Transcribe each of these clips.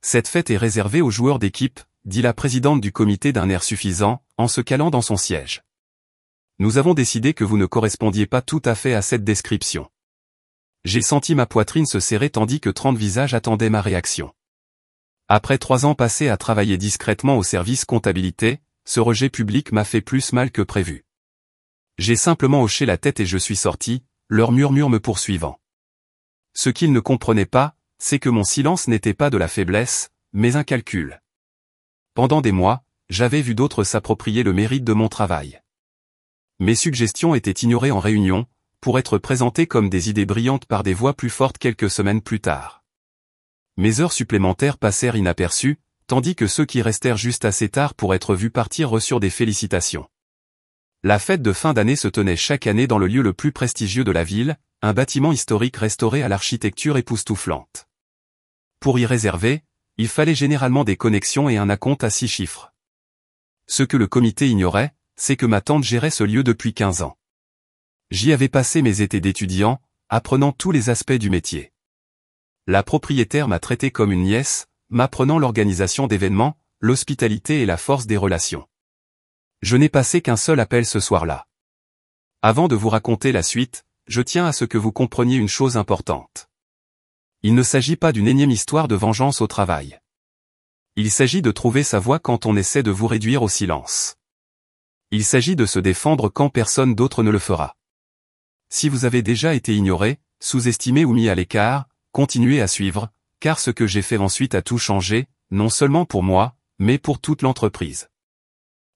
Cette fête est réservée aux joueurs d'équipe, dit la présidente du comité d'un air suffisant, en se calant dans son siège. Nous avons décidé que vous ne correspondiez pas tout à fait à cette description. J'ai senti ma poitrine se serrer tandis que 30 visages attendaient ma réaction. Après 3 ans passés à travailler discrètement au service comptabilité, ce rejet public m'a fait plus mal que prévu. J'ai simplement hoché la tête et je suis sorti, leur murmure me poursuivant. Ce qu'ils ne comprenaient pas, c'est que mon silence n'était pas de la faiblesse, mais un calcul. Pendant des mois, j'avais vu d'autres s'approprier le mérite de mon travail. Mes suggestions étaient ignorées en réunion, pour être présentées comme des idées brillantes par des voix plus fortes quelques semaines plus tard. Mes heures supplémentaires passèrent inaperçues, tandis que ceux qui restèrent juste assez tard pour être vus partir reçurent des félicitations. La fête de fin d'année se tenait chaque année dans le lieu le plus prestigieux de la ville, un bâtiment historique restauré à l'architecture époustouflante. Pour y réserver, il fallait généralement des connexions et un acompte à 6 chiffres. Ce que le comité ignorait, c'est que ma tante gérait ce lieu depuis 15 ans. J'y avais passé mes étés d'étudiant, apprenant tous les aspects du métier. La propriétaire m'a traité comme une nièce, m'apprenant l'organisation d'événements, l'hospitalité et la force des relations. Je n'ai passé qu'un seul appel ce soir-là. Avant de vous raconter la suite, je tiens à ce que vous compreniez une chose importante. Il ne s'agit pas d'une énième histoire de vengeance au travail. Il s'agit de trouver sa voie quand on essaie de vous réduire au silence. Il s'agit de se défendre quand personne d'autre ne le fera. Si vous avez déjà été ignoré, sous-estimé ou mis à l'écart, continuez à suivre, car ce que j'ai fait ensuite a tout changé, non seulement pour moi, mais pour toute l'entreprise.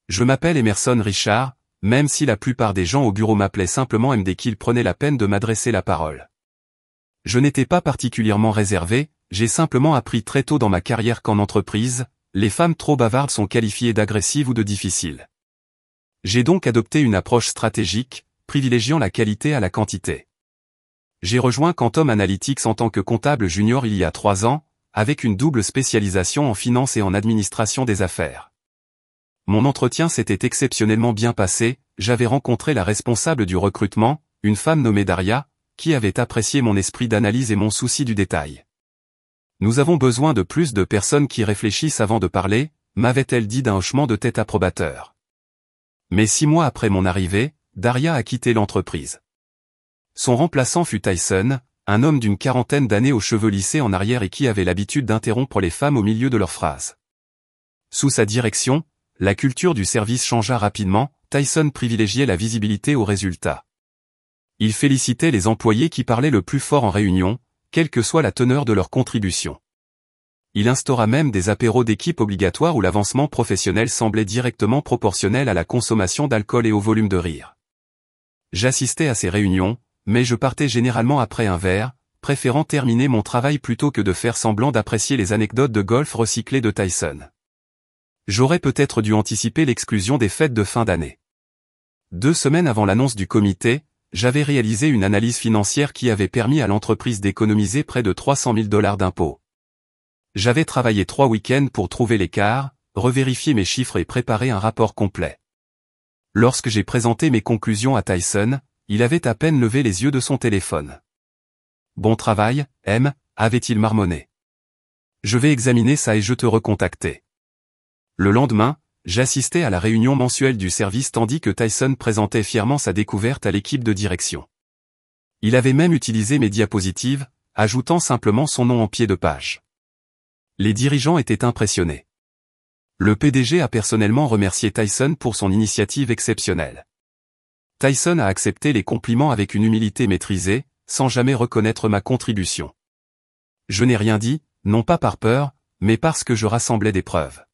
Je m'appelle Emerson Richard, même si la plupart des gens au bureau m'appelaient simplement M dès qu'ils prenaient la peine de m'adresser la parole. Je n'étais pas particulièrement réservé, j'ai simplement appris très tôt dans ma carrière qu'en entreprise, les femmes trop bavardes sont qualifiées d'agressives ou de difficiles. J'ai donc adopté une approche stratégique, privilégiant la qualité à la quantité. J'ai rejoint Quantum Analytics en tant que comptable junior il y a 3 ans, avec une double spécialisation en finance et en administration des affaires. Mon entretien s'était exceptionnellement bien passé, j'avais rencontré la responsable du recrutement, une femme nommée Daria, qui avait apprécié mon esprit d'analyse et mon souci du détail. Nous avons besoin de plus de personnes qui réfléchissent avant de parler, m'avait-elle dit d'un hochement de tête approbateur. Mais 6 mois après mon arrivée, Daria a quitté l'entreprise. Son remplaçant fut Tyson, un homme d'une 40aine d'années aux cheveux lissés en arrière et qui avait l'habitude d'interrompre les femmes au milieu de leurs phrases. Sous sa direction, la culture du service changea rapidement, Tyson privilégiait la visibilité aux résultats. Il félicitait les employés qui parlaient le plus fort en réunion, quelle que soit la teneur de leur contribution. Il instaura même des apéros d'équipe obligatoires où l'avancement professionnel semblait directement proportionnel à la consommation d'alcool et au volume de rire. J'assistais à ces réunions, mais je partais généralement après un verre, préférant terminer mon travail plutôt que de faire semblant d'apprécier les anecdotes de golf recyclées de Tyson. J'aurais peut-être dû anticiper l'exclusion des fêtes de fin d'année. 2 semaines avant l'annonce du comité, j'avais réalisé une analyse financière qui avait permis à l'entreprise d'économiser près de 300 000 $ d'impôts. J'avais travaillé 3 week-ends pour trouver l'écart, revérifier mes chiffres et préparer un rapport complet. Lorsque j'ai présenté mes conclusions à Tyson, il avait à peine levé les yeux de son téléphone. « Bon travail, M », avait-il marmonné. « Je vais examiner ça et je te recontacter. » Le lendemain, j'assistais à la réunion mensuelle du service tandis que Tyson présentait fièrement sa découverte à l'équipe de direction. Il avait même utilisé mes diapositives, ajoutant simplement son nom en pied de page. Les dirigeants étaient impressionnés. Le PDG a personnellement remercié Tyson pour son initiative exceptionnelle. Tyson a accepté les compliments avec une humilité maîtrisée, sans jamais reconnaître ma contribution. Je n'ai rien dit, non pas par peur, mais parce que je rassemblais des preuves.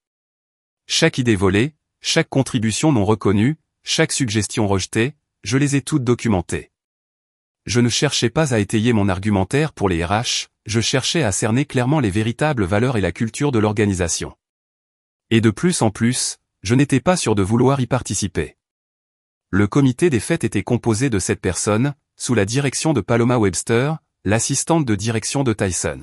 Chaque idée volée, chaque contribution non reconnue, chaque suggestion rejetée, je les ai toutes documentées. Je ne cherchais pas à étayer mon argumentaire pour les RH, je cherchais à cerner clairement les véritables valeurs et la culture de l'organisation. Et de plus en plus, je n'étais pas sûr de vouloir y participer. Le comité des fêtes était composé de 7 personnes, sous la direction de Paloma Webster, l'assistante de direction de Tyson.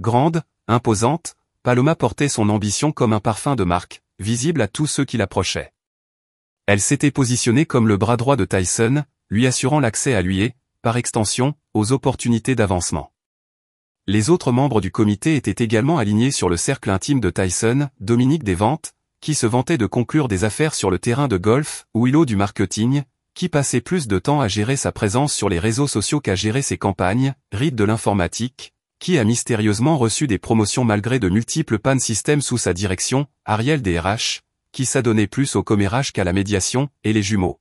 Grande, imposante, Paloma portait son ambition comme un parfum de marque, visible à tous ceux qui l'approchaient. Elle s'était positionnée comme le bras droit de Tyson, lui assurant l'accès à lui et, par extension, aux opportunités d'avancement. Les autres membres du comité étaient également alignés sur le cercle intime de Tyson, Dominique des ventes, qui se vantait de conclure des affaires sur le terrain de golf, Willow du marketing, qui passait plus de temps à gérer sa présence sur les réseaux sociaux qu'à gérer ses campagnes, Reed de l'informatique, qui a mystérieusement reçu des promotions malgré de multiples pannes système sous sa direction, Ariel des RH, qui s'adonnait plus au commérage qu'à la médiation, et les jumeaux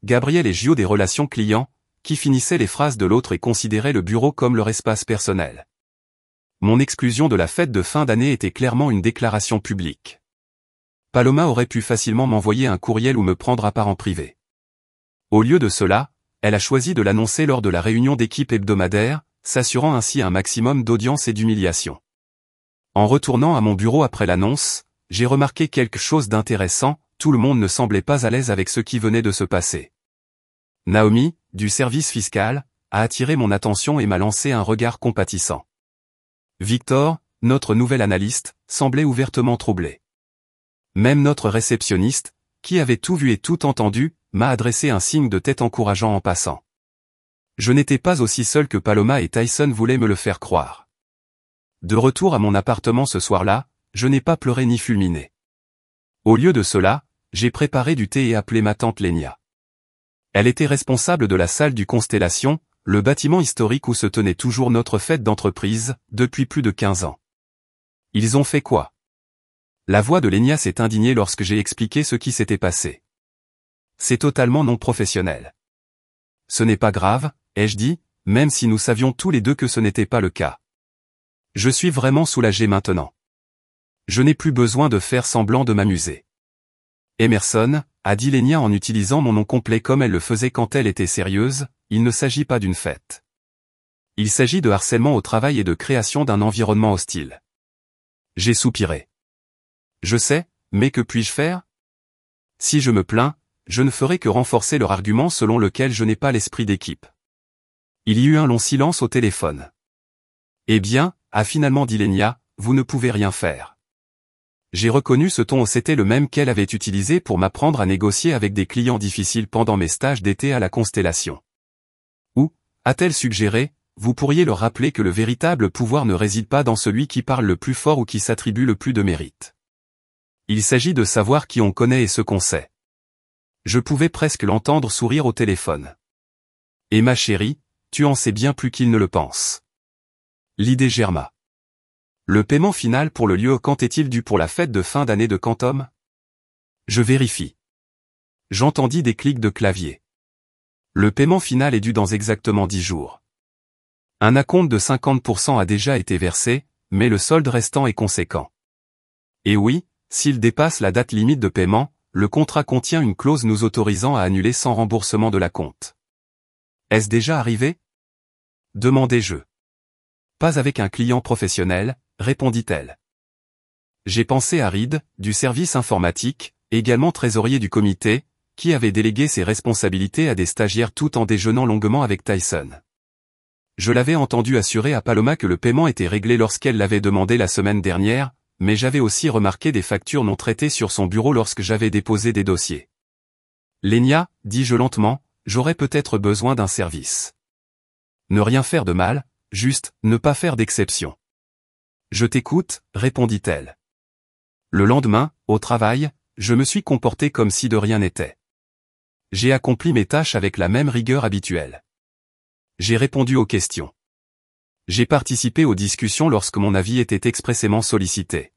Gabriel et Gio des relations clients, qui finissaient les phrases de l'autre et considéraient le bureau comme leur espace personnel. Mon exclusion de la fête de fin d'année était clairement une déclaration publique. Paloma aurait pu facilement m'envoyer un courriel ou me prendre à part en privé. Au lieu de cela, elle a choisi de l'annoncer lors de la réunion d'équipe hebdomadaire, s'assurant ainsi un maximum d'audience et d'humiliation. En retournant à mon bureau après l'annonce, j'ai remarqué quelque chose d'intéressant, tout le monde ne semblait pas à l'aise avec ce qui venait de se passer. Naomi, du service fiscal, a attiré mon attention et m'a lancé un regard compatissant. Victor, notre nouvel analyste, semblait ouvertement troublé. Même notre réceptionniste, qui avait tout vu et tout entendu, m'a adressé un signe de tête encourageant en passant. Je n'étais pas aussi seul que Paloma et Tyson voulaient me le faire croire. De retour à mon appartement ce soir-là, je n'ai pas pleuré ni fulminé. Au lieu de cela, j'ai préparé du thé et appelé ma tante Lénia. Elle était responsable de la salle du Constellation, le bâtiment historique où se tenait toujours notre fête d'entreprise, depuis plus de 15 ans. Ils ont fait quoi? La voix de Lénia s'est indignée lorsque j'ai expliqué ce qui s'était passé. C'est totalement non professionnel. Ce n'est pas grave, ai-je dit, même si nous savions tous les deux que ce n'était pas le cas. Je suis vraiment soulagé maintenant. Je n'ai plus besoin de faire semblant de m'amuser. Emerson, a dit Lénia en utilisant mon nom complet comme elle le faisait quand elle était sérieuse, il ne s'agit pas d'une fête. Il s'agit de harcèlement au travail et de création d'un environnement hostile. J'ai soupiré. Je sais, mais que puis-je faire? Si je me plains, je ne ferai que renforcer leur argument selon lequel je n'ai pas l'esprit d'équipe. Il y eut un long silence au téléphone. Eh bien, a finalement dit Lénia, vous ne pouvez rien faire. J'ai reconnu ce ton, c'était le même qu'elle avait utilisé pour m'apprendre à négocier avec des clients difficiles pendant mes stages d'été à la Constellation. Ou, a-t-elle suggéré, vous pourriez leur rappeler que le véritable pouvoir ne réside pas dans celui qui parle le plus fort ou qui s'attribue le plus de mérite. Il s'agit de savoir qui on connaît et ce qu'on sait. Je pouvais presque l'entendre sourire au téléphone. Et ma chérie, tu en sais bien plus qu'il ne le pense. L'idée germa. Le paiement final pour le lieu, quand est-il dû pour la fête de fin d'année de Quantum? Je vérifie. J'entendis des clics de clavier. Le paiement final est dû dans exactement 10 jours. Un acompte de 50% a déjà été versé, mais le solde restant est conséquent. Et oui, s'il dépasse la date limite de paiement, le contrat contient une clause nous autorisant à annuler sans remboursement de l'acompte. Est-ce déjà arrivé? Demandai-je. Pas avec un client professionnel, répondit-elle. J'ai pensé à Reed, du service informatique, également trésorier du comité, qui avait délégué ses responsabilités à des stagiaires tout en déjeunant longuement avec Tyson. Je l'avais entendu assurer à Paloma que le paiement était réglé lorsqu'elle l'avait demandé la semaine dernière, mais j'avais aussi remarqué des factures non traitées sur son bureau lorsque j'avais déposé des dossiers. Lénia, dis-je lentement, j'aurais peut-être besoin d'un service. Ne rien faire de mal, juste, ne pas faire d'exception. Je t'écoute, répondit-elle. Le lendemain, au travail, je me suis comporté comme si de rien n'était. J'ai accompli mes tâches avec la même rigueur habituelle. J'ai répondu aux questions. J'ai participé aux discussions lorsque mon avis était expressément sollicité.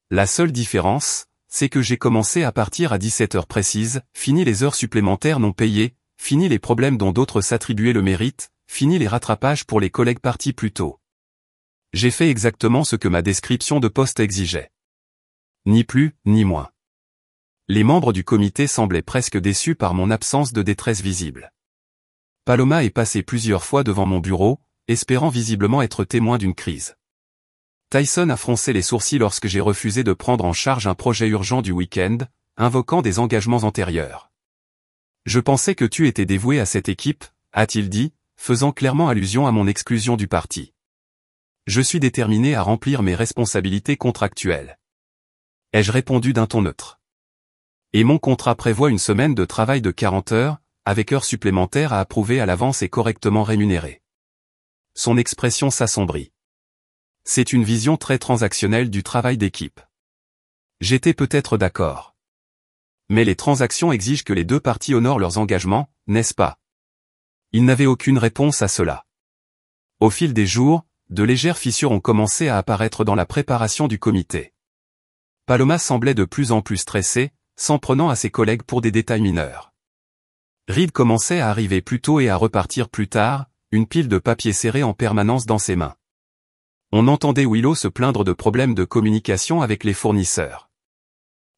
La seule différence, c'est que j'ai commencé à partir à 17 heures précises, fini les heures supplémentaires non payées, fini les problèmes dont d'autres s'attribuaient le mérite, fini les rattrapages pour les collègues partis plus tôt. J'ai fait exactement ce que ma description de poste exigeait. Ni plus, ni moins. Les membres du comité semblaient presque déçus par mon absence de détresse visible. Paloma est passée plusieurs fois devant mon bureau, espérant visiblement être témoin d'une crise. Tyson a froncé les sourcils lorsque j'ai refusé de prendre en charge un projet urgent du week-end, invoquant des engagements antérieurs. Je pensais que tu étais dévoué à cette équipe, a-t-il dit, faisant clairement allusion à mon exclusion du parti. Je suis déterminé à remplir mes responsabilités contractuelles. Ai-je répondu d'un ton neutre. Et mon contrat prévoit une semaine de travail de 40 heures, avec heures supplémentaires à approuver à l'avance et correctement rémunérées. Son expression s'assombrit. C'est une vision très transactionnelle du travail d'équipe. J'étais peut-être d'accord. Mais les transactions exigent que les deux parties honorent leurs engagements, n'est-ce pas? Il n'avait aucune réponse à cela. Au fil des jours, de légères fissures ont commencé à apparaître dans la préparation du comité. Paloma semblait de plus en plus stressée, s'en prenant à ses collègues pour des détails mineurs. Reed commençait à arriver plus tôt et à repartir plus tard, une pile de papier serré en permanence dans ses mains. On entendait Willow se plaindre de problèmes de communication avec les fournisseurs.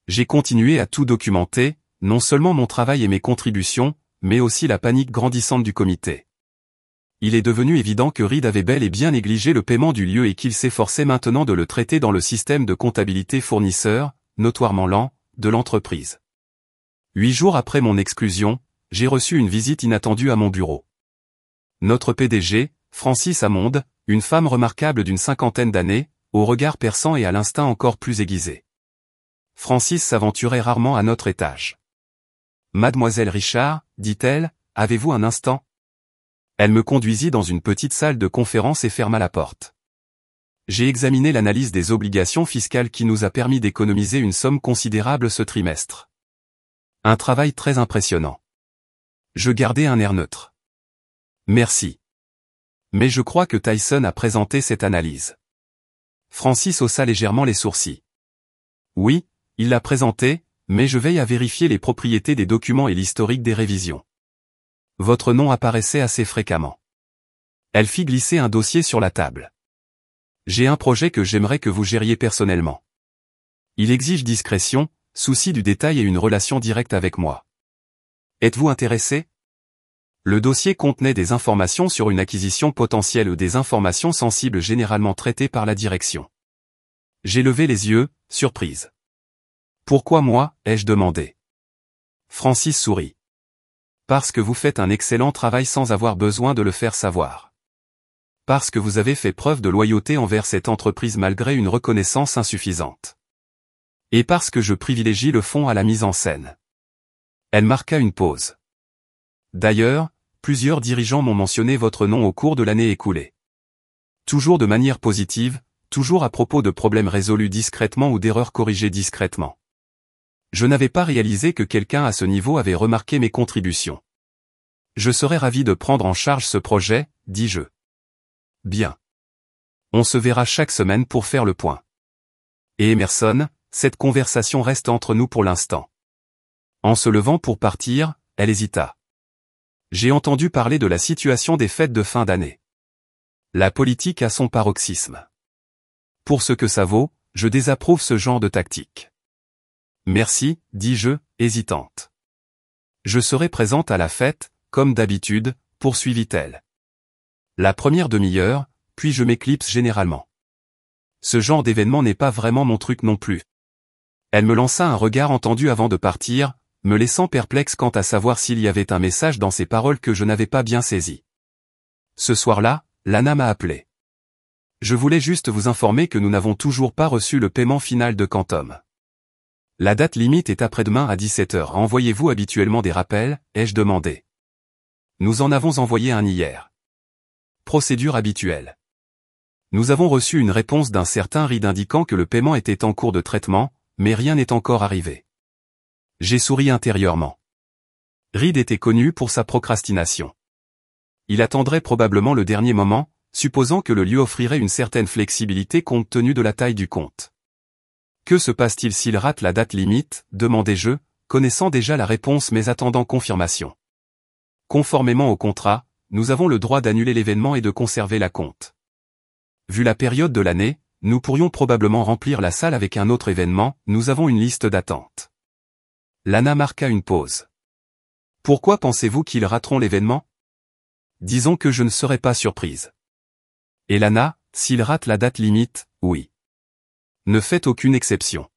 J'ai continué à tout documenter, non seulement mon travail et mes contributions, mais aussi la panique grandissante du comité. Il est devenu évident que Reed avait bel et bien négligé le paiement du lieu et qu'il s'efforçait maintenant de le traiter dans le système de comptabilité fournisseur, notoirement lent, de l'entreprise. 8 jours après mon exclusion, j'ai reçu une visite inattendue à mon bureau. Notre PDG, Francis Hammond, une femme remarquable d'une 50aine d'années, au regard perçant et à l'instinct encore plus aiguisé. Francis s'aventurait rarement à notre étage. « Mademoiselle Richard, dit-elle, avez-vous un instant ?» Elle me conduisit dans une petite salle de conférence et ferma la porte. J'ai examiné l'analyse des obligations fiscales qui nous a permis d'économiser une somme considérable ce trimestre. Un travail très impressionnant. Je gardai un air neutre. Merci. Mais je crois que Tyson a présenté cette analyse. Francis haussa légèrement les sourcils. Oui, il l'a présentée, mais je veille à vérifier les propriétés des documents et l'historique des révisions. Votre nom apparaissait assez fréquemment. Elle fit glisser un dossier sur la table. J'ai un projet que j'aimerais que vous gériez personnellement. Il exige discrétion, souci du détail et une relation directe avec moi. Êtes-vous intéressé? Le dossier contenait des informations sur une acquisition potentielle ou des informations sensibles généralement traitées par la direction. J'ai levé les yeux, surprise. Pourquoi moi, ai-je demandé. Francis sourit. Parce que vous faites un excellent travail sans avoir besoin de le faire savoir. Parce que vous avez fait preuve de loyauté envers cette entreprise malgré une reconnaissance insuffisante. Et parce que je privilégie le fond à la mise en scène. Elle marqua une pause. D'ailleurs, plusieurs dirigeants m'ont mentionné votre nom au cours de l'année écoulée. Toujours de manière positive, toujours à propos de problèmes résolus discrètement ou d'erreurs corrigées discrètement. Je n'avais pas réalisé que quelqu'un à ce niveau avait remarqué mes contributions. Je serais ravi de prendre en charge ce projet, dis-je. Bien. On se verra chaque semaine pour faire le point. Et Emerson, cette conversation reste entre nous pour l'instant. En se levant pour partir, elle hésita. J'ai entendu parler de la situation des fêtes de fin d'année. La politique a son paroxysme. Pour ce que ça vaut, je désapprouve ce genre de tactique. Merci, dis-je, hésitante. Je serai présente à la fête, comme d'habitude, poursuivit-elle. La première demi-heure, puis je m'éclipse généralement. Ce genre d'événement n'est pas vraiment mon truc non plus. Elle me lança un regard entendu avant de partir, me laissant perplexe quant à savoir s'il y avait un message dans ses paroles que je n'avais pas bien saisi. Ce soir-là, Lana m'a appelé. Je voulais juste vous informer que nous n'avons toujours pas reçu le paiement final de Quantum. La date limite est après-demain à 17h. Envoyez-vous habituellement des rappels, ai-je demandé. Nous en avons envoyé un hier. Procédure habituelle. Nous avons reçu une réponse d'un certain Reed indiquant que le paiement était en cours de traitement, mais rien n'est encore arrivé. J'ai souri intérieurement. Reed était connu pour sa procrastination. Il attendrait probablement le dernier moment, supposant que le lieu offrirait une certaine flexibilité compte tenu de la taille du compte. Que se passe-t-il s'il rate la date limite, demandai-je, connaissant déjà la réponse mais attendant confirmation. Conformément au contrat, nous avons le droit d'annuler l'événement et de conserver la compte. Vu la période de l'année, nous pourrions probablement remplir la salle avec un autre événement, nous avons une liste d'attente. Lana marqua une pause. Pourquoi pensez-vous qu'ils rateront l'événement? Disons que je ne serais pas surprise. Et Lana, s'ils ratent la date limite, oui. Ne faites aucune exception.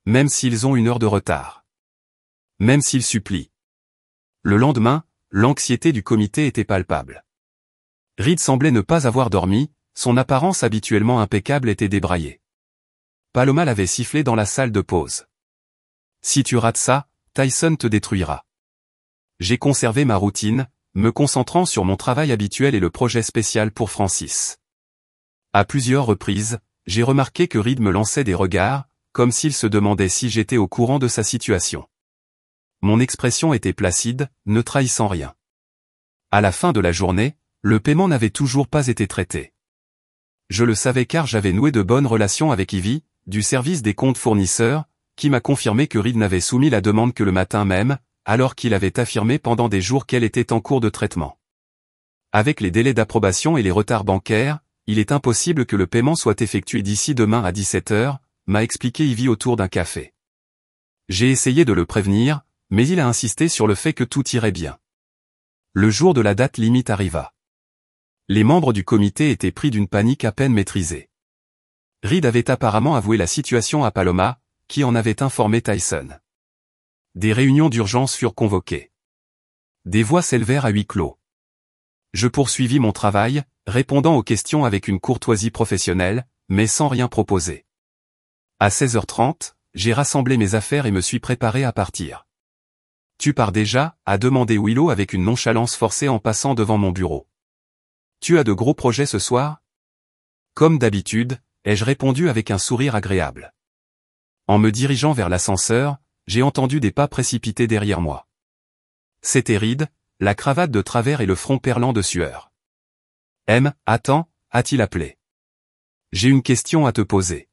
Même s'ils ont 1 heure de retard. Même s'ils supplient. Le lendemain, l'anxiété du comité était palpable. Reed semblait ne pas avoir dormi, son apparence habituellement impeccable était débraillée. Paloma l'avait sifflé dans la salle de pause. Si tu rates ça, Tyson te détruira. J'ai conservé ma routine, me concentrant sur mon travail habituel et le projet spécial pour Francis. À plusieurs reprises, j'ai remarqué que Reed me lançait des regards, comme s'il se demandait si j'étais au courant de sa situation. Mon expression était placide, ne trahissant rien. À la fin de la journée, le paiement n'avait toujours pas été traité. Je le savais car j'avais noué de bonnes relations avec Ivy, du service des comptes fournisseurs, qui m'a confirmé que Reed n'avait soumis la demande que le matin même, alors qu'il avait affirmé pendant des jours qu'elle était en cours de traitement. Avec les délais d'approbation et les retards bancaires, il est impossible que le paiement soit effectué d'ici demain à 17 h, m'a expliqué Ivy autour d'un café. J'ai essayé de le prévenir, mais il a insisté sur le fait que tout irait bien. Le jour de la date limite arriva. Les membres du comité étaient pris d'une panique à peine maîtrisée. Reed avait apparemment avoué la situation à Paloma, qui en avait informé Tyson. Des réunions d'urgence furent convoquées. Des voix s'élevèrent à huis clos. Je poursuivis mon travail, répondant aux questions avec une courtoisie professionnelle, mais sans rien proposer. À 16h30, j'ai rassemblé mes affaires et me suis préparé à partir. « Tu pars déjà ?» a demandé Willow avec une nonchalance forcée en passant devant mon bureau. « Tu as de gros projets ce soir ?» Comme d'habitude, ai-je répondu avec un sourire agréable. En me dirigeant vers l'ascenseur, j'ai entendu des pas précipités derrière moi. C'était Reed, la cravate de travers et le front perlant de sueur. « Attends » a-t-il appelé. « J'ai une question à te poser. »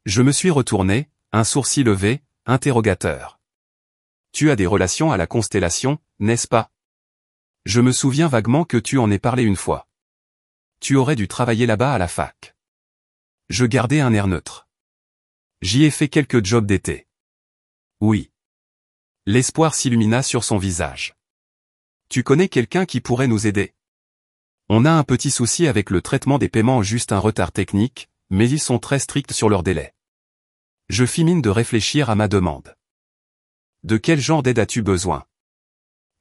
Je me suis retourné, un sourcil levé, interrogateur. « Tu as des relations à la Constellation, n'est-ce pas ? Je me souviens vaguement que tu en aies parlé une fois. Tu aurais dû travailler là-bas à la fac. » Je gardai un air neutre. J'y ai fait quelques jobs d'été. Oui. L'espoir s'illumina sur son visage. Tu connais quelqu'un qui pourrait nous aider? On a un petit souci avec le traitement des paiements, juste un retard technique, mais ils sont très stricts sur leurs délais. Je fis mine de réfléchir à ma demande. De quel genre d'aide as-tu besoin?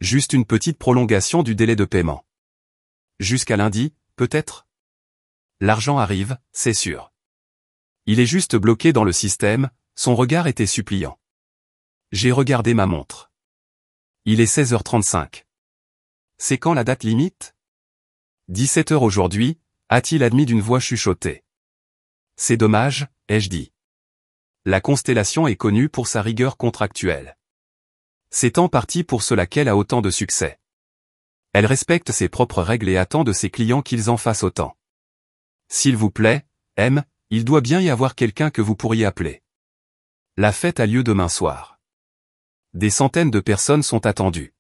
Juste une petite prolongation du délai de paiement. Jusqu'à lundi, peut-être? L'argent arrive, c'est sûr. Il est juste bloqué dans le système, son regard était suppliant. J'ai regardé ma montre. Il est 16h35. C'est quand la date limite? 17 h aujourd'hui, a-t-il admis d'une voix chuchotée. C'est dommage, ai-je dit. La Constellation est connue pour sa rigueur contractuelle. C'est en partie pour cela qu'elle a autant de succès. Elle respecte ses propres règles et attend de ses clients qu'ils en fassent autant. S'il vous plaît, il doit bien y avoir quelqu'un que vous pourriez appeler. La fête a lieu demain soir. Des centaines de personnes sont attendues.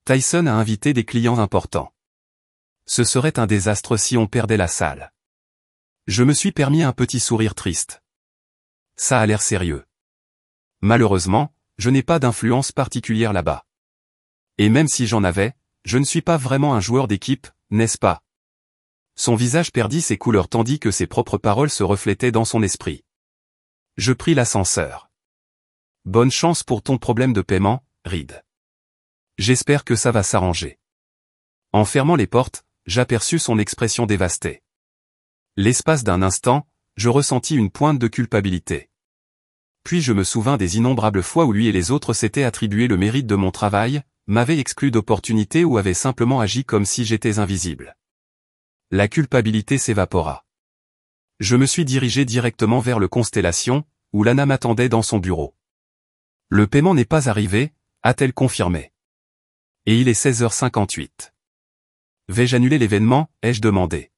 Tyson a invité des clients importants. Ce serait un désastre si on perdait la salle. Je me suis permis un petit sourire triste. Ça a l'air sérieux. Malheureusement, je n'ai pas d'influence particulière là-bas. Et même si j'en avais, je ne suis pas vraiment un joueur d'équipe, n'est-ce pas? Son visage perdit ses couleurs tandis que ses propres paroles se reflétaient dans son esprit. Je pris l'ascenseur. Bonne chance pour ton problème de paiement, Reed. J'espère que ça va s'arranger. En fermant les portes, j'aperçus son expression dévastée. L'espace d'un instant, je ressentis une pointe de culpabilité. Puis je me souvins des innombrables fois où lui et les autres s'étaient attribué le mérite de mon travail, m'avaient exclu d'opportunités ou avaient simplement agi comme si j'étais invisible. La culpabilité s'évapora. Je me suis dirigé directement vers le Constellation, où Lana m'attendait dans son bureau. Le paiement n'est pas arrivé, a-t-elle confirmé. Et il est 16h58. Vais-je annuler l'événement, ai-je demandé.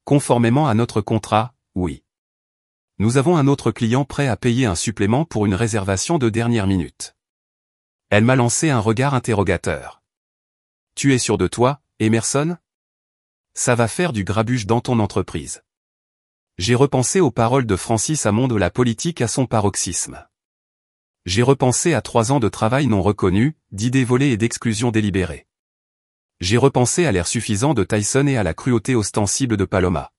Conformément à notre contrat, oui. Nous avons un autre client prêt à payer un supplément pour une réservation de dernière minute. Elle m'a lancé un regard interrogateur. Tu es sûr de toi, Emerson? Ça va faire du grabuge dans ton entreprise. J'ai repensé aux paroles de Francis Hammond de la politique à son paroxysme. J'ai repensé à 3 ans de travail non reconnu, d'idées volées et d'exclusion délibérée. J'ai repensé à l'air suffisant de Tyson et à la cruauté ostensible de Paloma.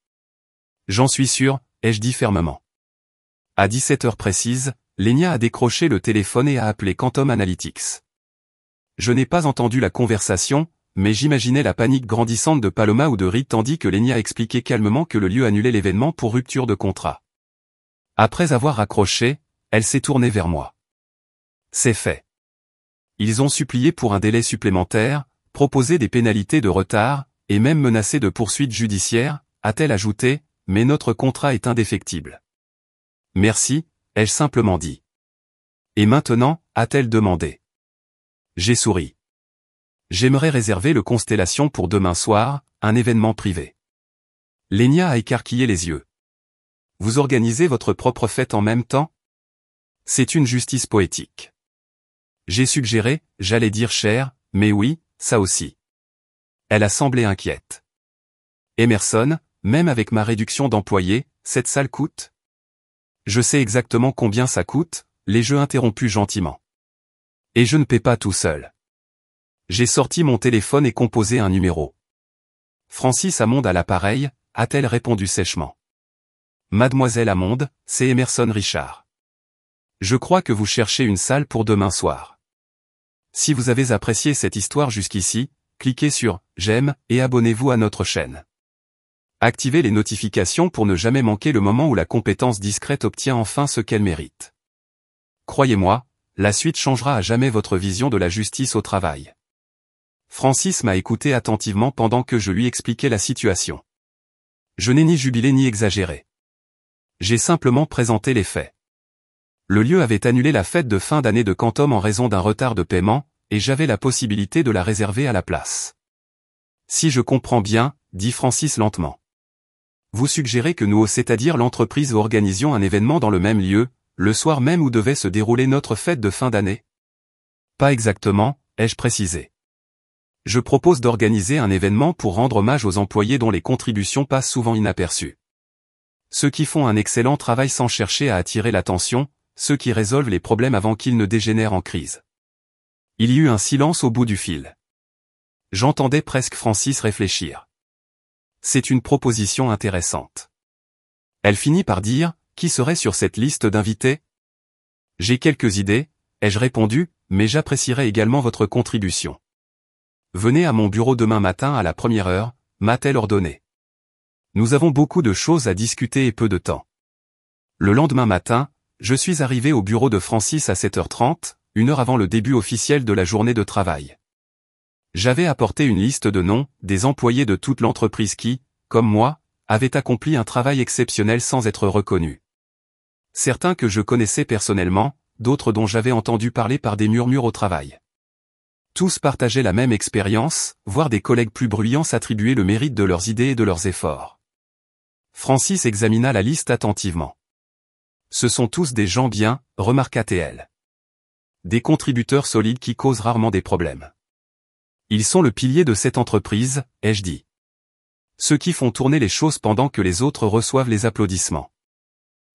J'en suis sûr, ai-je dit fermement. À 17 h précises, Lenya a décroché le téléphone et a appelé Quantum Analytics. Je n'ai pas entendu la conversation, mais j'imaginais la panique grandissante de Paloma ou de Reed tandis que Lenya expliquait calmement que le lieu annulait l'événement pour rupture de contrat. Après avoir raccroché, elle s'est tournée vers moi. C'est fait. Ils ont supplié pour un délai supplémentaire, proposer des pénalités de retard, et même menacer de poursuites judiciaires, a-t-elle ajouté, mais notre contrat est indéfectible. Merci, ai-je simplement dit. Et maintenant, a-t-elle demandé. J'ai souri. J'aimerais réserver le Constellation pour demain soir, un événement privé. Lénia a écarquillé les yeux. Vous organisez votre propre fête en même temps? C'est une justice poétique. J'ai suggéré, j'allais dire cher, mais oui, ça aussi. Elle a semblé inquiète. Emerson, même avec ma réduction d'employés, cette salle coûte? Je sais exactement combien ça coûte, les jeux interrompus gentiment. Et je ne paie pas tout seul. J'ai sorti mon téléphone et composé un numéro. Francis Amonde à l'appareil, a-t-elle répondu sèchement. Mademoiselle Amonde, c'est Emerson Richard. Je crois que vous cherchez une salle pour demain soir. Si vous avez apprécié cette histoire jusqu'ici, cliquez sur « J'aime » et abonnez-vous à notre chaîne. Activez les notifications pour ne jamais manquer le moment où la compétence discrète obtient enfin ce qu'elle mérite. Croyez-moi, la suite changera à jamais votre vision de la justice au travail. Francis m'a écouté attentivement pendant que je lui expliquais la situation. Je n'ai ni jubilé ni exagéré. J'ai simplement présenté les faits. Le lieu avait annulé la fête de fin d'année de Quantum en raison d'un retard de paiement, et j'avais la possibilité de la réserver à la place. Si je comprends bien, dit Francis lentement. Vous suggérez que nous, c'est-à-dire l'entreprise, organisions un événement dans le même lieu, le soir même où devait se dérouler notre fête de fin d'année? Pas exactement, ai-je précisé. Je propose d'organiser un événement pour rendre hommage aux employés dont les contributions passent souvent inaperçues. Ceux qui font un excellent travail sans chercher à attirer l'attention, ceux qui résolvent les problèmes avant qu'ils ne dégénèrent en crise. Il y eut un silence au bout du fil. J'entendais presque Francis réfléchir. C'est une proposition intéressante. Elle finit par dire, qui serait sur cette liste d'invités? J'ai quelques idées, ai-je répondu, mais j'apprécierais également votre contribution. Venez à mon bureau demain matin à la 1re heure, m'a-t-elle ordonné. Nous avons beaucoup de choses à discuter et peu de temps. Le lendemain matin, je suis arrivé au bureau de Francis à 7h30, 1 heure avant le début officiel de la journée de travail. J'avais apporté une liste de noms, des employés de toute l'entreprise qui, comme moi, avaient accompli un travail exceptionnel sans être reconnus. Certains que je connaissais personnellement, d'autres dont j'avais entendu parler par des murmures au travail. Tous partageaient la même expérience, voire des collègues plus bruyants s'attribuaient le mérite de leurs idées et de leurs efforts. Francis examina la liste attentivement. Ce sont tous des gens bien, remarqua-t-elle. Des contributeurs solides qui causent rarement des problèmes. Ils sont le pilier de cette entreprise, ai-je dit. Ceux qui font tourner les choses pendant que les autres reçoivent les applaudissements.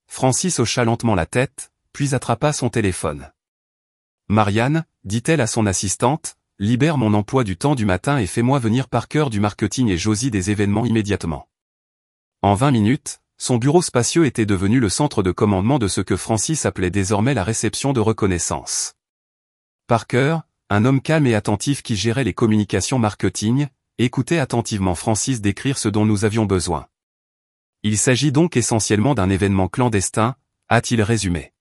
Francis hocha lentement la tête, puis attrapa son téléphone. Marianne, dit-elle à son assistante, libère mon emploi du temps du matin et fais-moi venir Parker du marketing et Josie des événements immédiatement. En 20 minutes, son bureau spacieux était devenu le centre de commandement de ce que Francis appelait désormais la réception de reconnaissance. Parker, un homme calme et attentif qui gérait les communications marketing, écoutait attentivement Francis décrire ce dont nous avions besoin. Il s'agit donc essentiellement d'un événement clandestin, a-t-il résumé.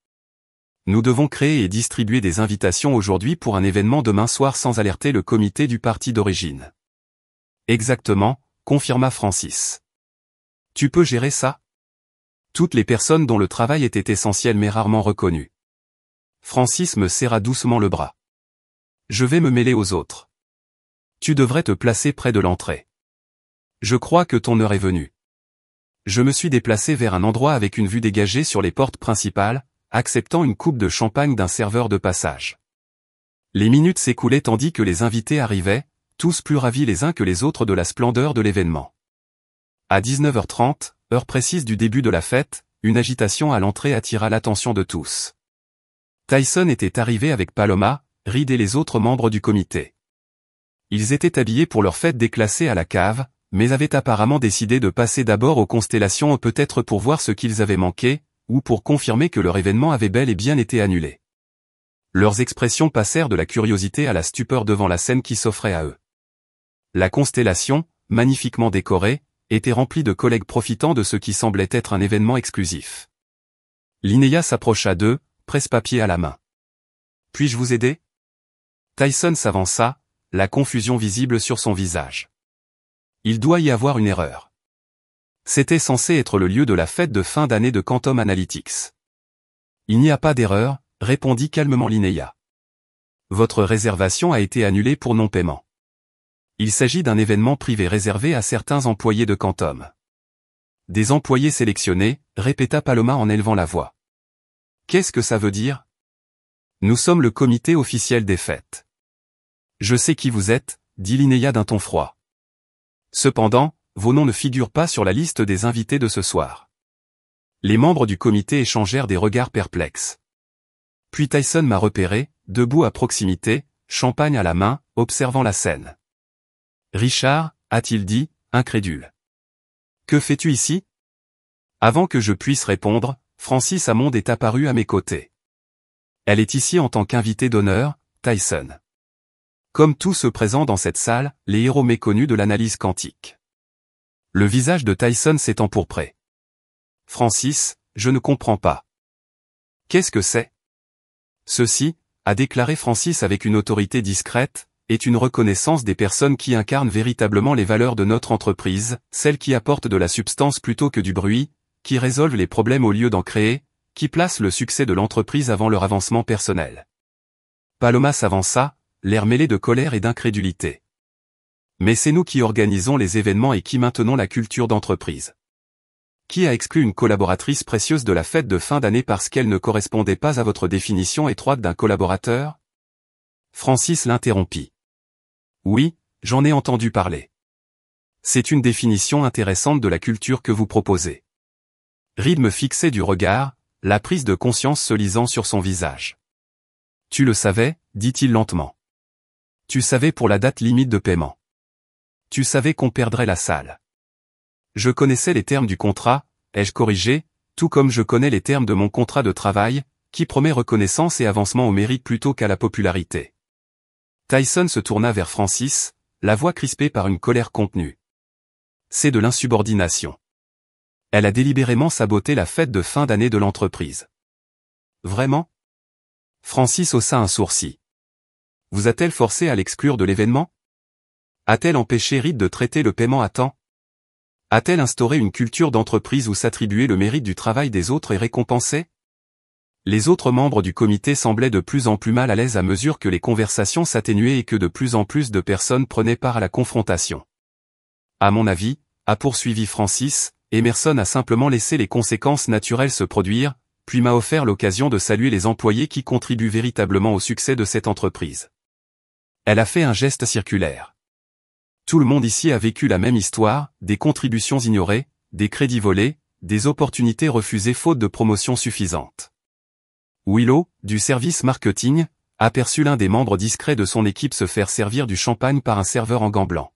Nous devons créer et distribuer des invitations aujourd'hui pour un événement demain soir sans alerter le comité du parti d'origine. Exactement, confirma Francis. Tu peux gérer ça? Toutes les personnes dont le travail était essentiel mais rarement reconnu. Francis me serra doucement le bras. Je vais me mêler aux autres. Tu devrais te placer près de l'entrée. Je crois que ton heure est venue. Je me suis déplacé vers un endroit avec une vue dégagée sur les portes principales, acceptant une coupe de champagne d'un serveur de passage. Les minutes s'écoulaient tandis que les invités arrivaient, tous plus ravis les uns que les autres de la splendeur de l'événement. À 19h30, heure précise du début de la fête, une agitation à l'entrée attira l'attention de tous. Tyson était arrivé avec Paloma, Reed et les autres membres du comité. Ils étaient habillés pour leur fête déclassée à la cave, mais avaient apparemment décidé de passer d'abord aux constellations peut-être pour voir ce qu'ils avaient manqué, ou pour confirmer que leur événement avait bel et bien été annulé. Leurs expressions passèrent de la curiosité à la stupeur devant la scène qui s'offrait à eux. La constellation, magnifiquement décorée, était remplie de collègues profitant de ce qui semblait être un événement exclusif. Linnea s'approcha d'eux, presse-papier à la main. « Puis-je vous aider ?» Tyson s'avança, la confusion visible sur son visage. Il doit y avoir une erreur. C'était censé être le lieu de la fête de fin d'année de Quantum Analytics. Il n'y a pas d'erreur, répondit calmement Linnea. Votre réservation a été annulée pour non-paiement. Il s'agit d'un événement privé réservé à certains employés de Quantum. Des employés sélectionnés, répéta Paloma en élevant la voix. Qu'est-ce que ça veut dire? Nous sommes le comité officiel des fêtes. Je sais qui vous êtes, dit Linnea d'un ton froid. Cependant, vos noms ne figurent pas sur la liste des invités de ce soir. Les membres du comité échangèrent des regards perplexes. Puis Tyson m'a repéré, debout à proximité, champagne à la main, observant la scène. Richard, a-t-il dit, incrédule. Que fais-tu ici? Avant que je puisse répondre, Francis Hammond est apparue à mes côtés. Elle est ici en tant qu'invitée d'honneur, Tyson. Comme tous ceux présents dans cette salle, les héros méconnus de l'analyse quantique. Le visage de Tyson s'est empourpré. Francis, je ne comprends pas. Qu'est-ce que c'est? Ceci, a déclaré Francis avec une autorité discrète, est une reconnaissance des personnes qui incarnent véritablement les valeurs de notre entreprise, celles qui apportent de la substance plutôt que du bruit, qui résolvent les problèmes au lieu d'en créer, qui placent le succès de l'entreprise avant leur avancement personnel. Paloma s'avança, l'air mêlé de colère et d'incrédulité. Mais c'est nous qui organisons les événements et qui maintenons la culture d'entreprise. Qui a exclu une collaboratrice précieuse de la fête de fin d'année parce qu'elle ne correspondait pas à votre définition étroite d'un collaborateur? Francis l'interrompit. Oui, j'en ai entendu parler. C'est une définition intéressante de la culture que vous proposez. Reed me fixait du regard, la prise de conscience se lisant sur son visage. Tu le savais, dit-il lentement. Tu savais pour la date limite de paiement. Tu savais qu'on perdrait la salle. Je connaissais les termes du contrat, ai-je corrigé, tout comme je connais les termes de mon contrat de travail, qui promet reconnaissance et avancement au mérite plutôt qu'à la popularité. Tyson se tourna vers Francis, la voix crispée par une colère contenue. C'est de l'insubordination. Elle a délibérément saboté la fête de fin d'année de l'entreprise. Vraiment? Francis haussa un sourcil. Vous a-t-elle forcé à l'exclure de l'événement? A-t-elle empêché Reed de traiter le paiement à temps? A-t-elle instauré une culture d'entreprise où s'attribuer le mérite du travail des autres est récompensé? Les autres membres du comité semblaient de plus en plus mal à l'aise à mesure que les conversations s'atténuaient et que de plus en plus de personnes prenaient part à la confrontation. À mon avis, a poursuivi Francis, Emerson a simplement laissé les conséquences naturelles se produire, puis m'a offert l'occasion de saluer les employés qui contribuent véritablement au succès de cette entreprise. Elle a fait un geste circulaire. Tout le monde ici a vécu la même histoire, des contributions ignorées, des crédits volés, des opportunités refusées faute de promotion suffisante. Willow, du service marketing, aperçut l'un des membres discrets de son équipe se faire servir du champagne par un serveur en gants blancs.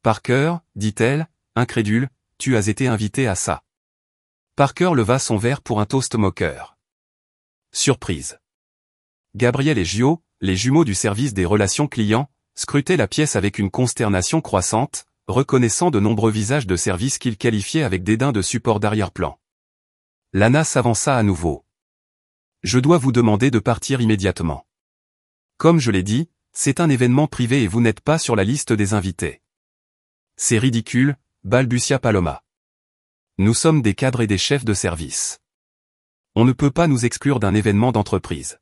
Parker, dit-elle, incrédule, tu as été invité à ça. Parker leva son verre pour un toast moqueur. Surprise. Gabriel et Gio, les jumeaux du service des relations clients, scrutaient la pièce avec une consternation croissante, reconnaissant de nombreux visages de service qu'ils qualifiaient avec dédain de support d'arrière-plan. Lana s'avança à nouveau. Je dois vous demander de partir immédiatement. Comme je l'ai dit, c'est un événement privé et vous n'êtes pas sur la liste des invités. C'est ridicule, balbutia Paloma. Nous sommes des cadres et des chefs de service. On ne peut pas nous exclure d'un événement d'entreprise.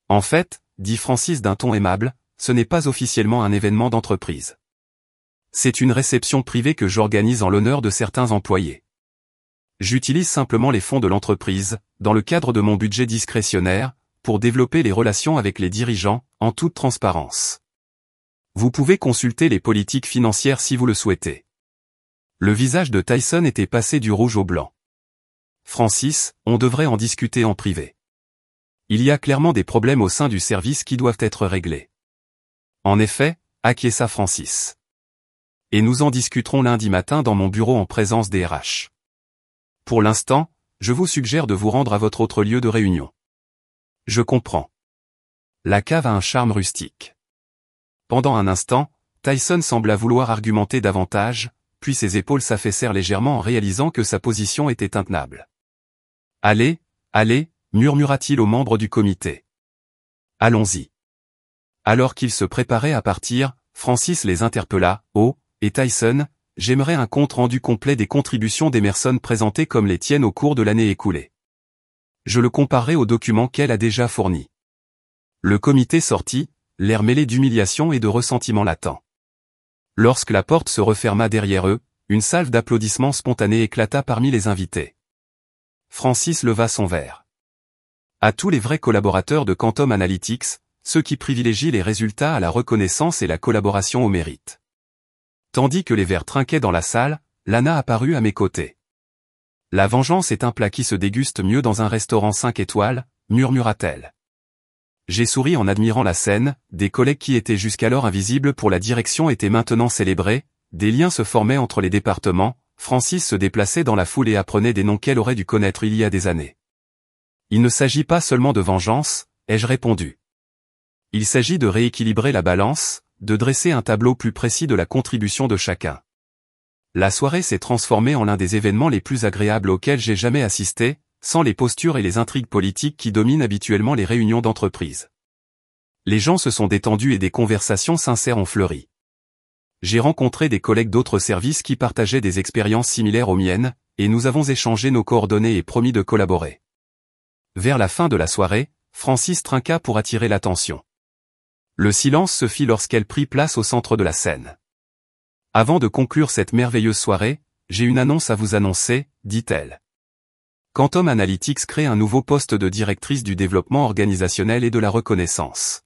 En fait, dit Francis d'un ton aimable, ce n'est pas officiellement un événement d'entreprise. C'est une réception privée que j'organise en l'honneur de certains employés. J'utilise simplement les fonds de l'entreprise, dans le cadre de mon budget discrétionnaire, pour développer les relations avec les dirigeants, en toute transparence. Vous pouvez consulter les politiques financières si vous le souhaitez. Le visage de Tyson était passé du rouge au blanc. Francis, on devrait en discuter en privé. Il y a clairement des problèmes au sein du service qui doivent être réglés. En effet, acquiesça Francis. Et nous en discuterons lundi matin dans mon bureau en présence des RH. Pour l'instant, je vous suggère de vous rendre à votre autre lieu de réunion. Je comprends. La cave a un charme rustique. Pendant un instant, Tyson sembla vouloir argumenter davantage, puis ses épaules s'affaissèrent légèrement en réalisant que sa position était intenable. Allez, allez, murmura-t-il aux membres du comité. Allons-y. Alors qu'ils se préparaient à partir, Francis les interpella. « Oh, et Tyson, j'aimerais un compte-rendu complet des contributions d'Emerson présentées comme les tiennes au cours de l'année écoulée. Je le comparerai aux documents qu'elle a déjà fournis. » Le comité sortit, l'air mêlé d'humiliation et de ressentiment latent. Lorsque la porte se referma derrière eux, une salve d'applaudissements spontanés éclata parmi les invités. Francis leva son verre. À tous les vrais collaborateurs de Quantum Analytics, ceux qui privilégient les résultats à la reconnaissance et la collaboration au mérite. Tandis que les verres trinquaient dans la salle, Lana apparut à mes côtés. « La vengeance est un plat qui se déguste mieux dans un restaurant 5 étoiles, murmura-t-elle. J'ai souri en admirant la scène, des collègues qui étaient jusqu'alors invisibles pour la direction étaient maintenant célébrés, des liens se formaient entre les départements, Francis se déplaçait dans la foule et apprenait des noms qu'elle aurait dû connaître il y a des années. Il ne s'agit pas seulement de vengeance, ai-je répondu. Il s'agit de rééquilibrer la balance, de dresser un tableau plus précis de la contribution de chacun. La soirée s'est transformée en l'un des événements les plus agréables auxquels j'ai jamais assisté, sans les postures et les intrigues politiques qui dominent habituellement les réunions d'entreprise. Les gens se sont détendus et des conversations sincères ont fleuri. J'ai rencontré des collègues d'autres services qui partageaient des expériences similaires aux miennes, et nous avons échangé nos coordonnées et promis de collaborer. Vers la fin de la soirée, Francis trinqua pour attirer l'attention. Le silence se fit lorsqu'elle prit place au centre de la scène. « Avant de conclure cette merveilleuse soirée, j'ai une annonce à vous annoncer, dit-elle. Quantum Analytics crée un nouveau poste de directrice du développement organisationnel et de la reconnaissance.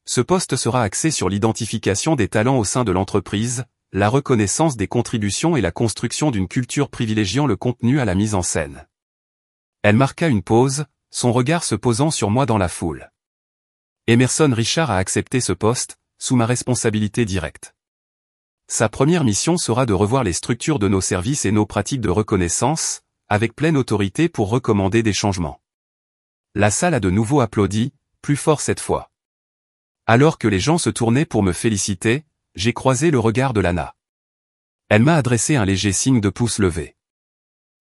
Ce poste sera axé sur l'identification des talents au sein de l'entreprise, la reconnaissance des contributions et la construction d'une culture privilégiant le contenu à la mise en scène. » Elle marqua une pause, son regard se posant sur moi dans la foule. Emerson Richard a accepté ce poste, sous ma responsabilité directe. Sa première mission sera de revoir les structures de nos services et nos pratiques de reconnaissance, avec pleine autorité pour recommander des changements. La salle a de nouveau applaudi, plus fort cette fois. Alors que les gens se tournaient pour me féliciter, j'ai croisé le regard de Lana. Elle m'a adressé un léger signe de pouce levé.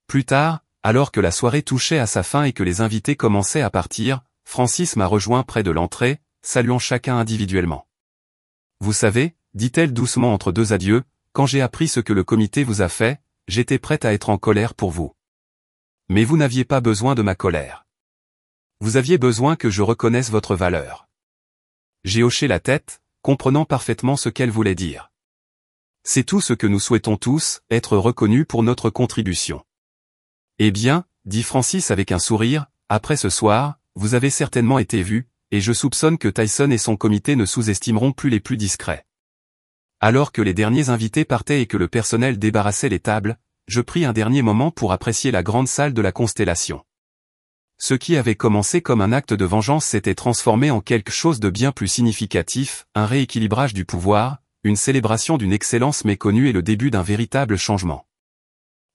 Plus tard, alors que la soirée touchait à sa fin et que les invités commençaient à partir, Francis m'a rejoint près de l'entrée, saluant chacun individuellement. « Vous savez, dit-elle doucement entre deux adieux, quand j'ai appris ce que le comité vous a fait, j'étais prête à être en colère pour vous. Mais vous n'aviez pas besoin de ma colère. Vous aviez besoin que je reconnaisse votre valeur. » J'ai hoché la tête, comprenant parfaitement ce qu'elle voulait dire. C'est tout ce que nous souhaitons tous, être reconnus pour notre contribution. Eh bien, dit Francis avec un sourire, après ce soir, vous avez certainement été vu, et je soupçonne que Tyson et son comité ne sous-estimeront plus les plus discrets. Alors que les derniers invités partaient et que le personnel débarrassait les tables, je pris un dernier moment pour apprécier la grande salle de la Constellation. Ce qui avait commencé comme un acte de vengeance s'était transformé en quelque chose de bien plus significatif, un rééquilibrage du pouvoir, une célébration d'une excellence méconnue et le début d'un véritable changement.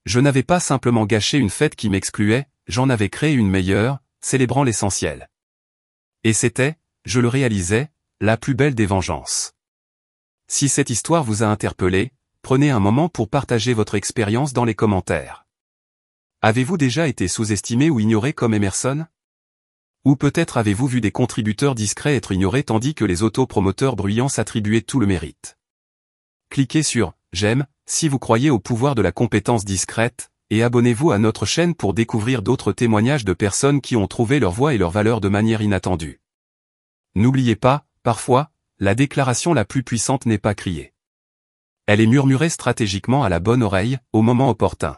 Je n'avais pas simplement gâché une fête qui m'excluait, j'en avais créé une meilleure, célébrant l'essentiel. Et c'était, je le réalisais, la plus belle des vengeances. Si cette histoire vous a interpellé, prenez un moment pour partager votre expérience dans les commentaires. Avez-vous déjà été sous-estimé ou ignoré comme Emerson? Ou peut-être avez-vous vu des contributeurs discrets être ignorés tandis que les autopromoteurs bruyants s'attribuaient tout le mérite? Cliquez sur « J'aime » si vous croyez au pouvoir de la compétence discrète, et abonnez-vous à notre chaîne pour découvrir d'autres témoignages de personnes qui ont trouvé leur voie et leur valeur de manière inattendue. N'oubliez pas, parfois, la déclaration la plus puissante n'est pas criée. Elle est murmurée stratégiquement à la bonne oreille, au moment opportun.